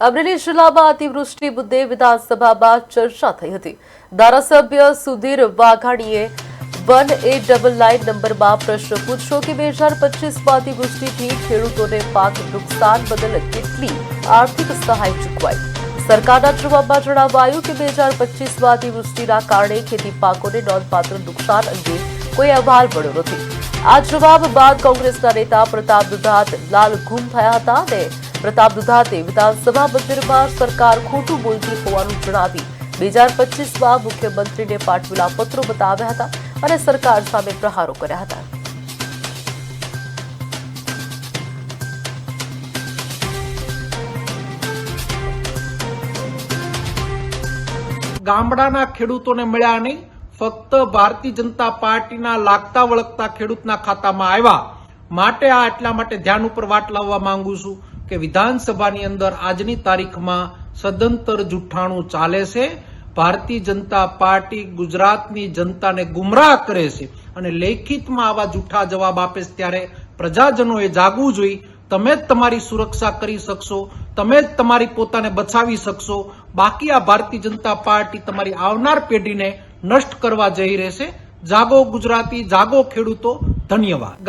અમરેલી જિલ્લામાં અતિવૃષ્ટિ મુદ્દે વિધાનસભામાં ચર્ચા થઈ હતી। ધારાસભ્ય સુધીર વાઘાણીએ 1A9 નંબરમાં પ્રશ્ન પૂછ્યો કે 2025માં અતિવૃષ્ટિથી ખેડૂતોને પાક નુકસાન બદલ કેટલી આર્થિક સહાય ચૂકવાઈ। સરકારના જવાબમાં જણાવાયું કે 2025માં અતિવૃષ્ટિના કારણે ખેતી પાકોને નોંધપાત્ર નુકસાન અંગે કોઈ અહેવાલ મળ્યો નથી। આ જવાબ બાદ કોંગ્રેસના નેતા પ્રતાપ દુધાત લાલઘુમ થયા હતા અને પ્રતાપ દુધાતે વિધાનસભા મંદિરમાં સરકાર ખોટું બોલતી હોવાનું જણાવી 2025માં મુખ્યમંત્રીને પાઠવેલા પત્રો બતાવ્યા હતા અને સરકાર સામે પ્રહારો કર્યા હતા। ગામડાના ખેડૂતોને મળ્યા નહીં, ફક્ત ભારતીય જનતા પાર્ટીના લાગતા વળગતા ખેડૂતના ખાતામાં આવ્યા। માટે આ એટલા માટે ધ્યાન ઉપર વાત લાવવા માંગુ છું કે વિધાનસભાની અંદર આજની તારીખમાં સદંતર જુઠ્ઠાણું ચાલે છે। ભારતીય જનતા પાર્ટી ગુજરાતની જનતાને ગુમરાહ કરે છે અને લેખિતમાં આવા જુઠ્ઠા જવાબ આપે છે ત્યારે પ્રજાજનોએ જાગવું જોઈએ। તમે જ તમારી સુરક્ષા કરી શકશો, તમે જ તમારી પોતાને બચાવી શકશો, બાકી આ ભારતીય જનતા પાર્ટી તમારી આવનાર પેઢીને નષ્ટ કરવા જઈ રહેશે। જાગો ગુજરાતી, જાગો ખેડૂતો, ધન્યવાદ।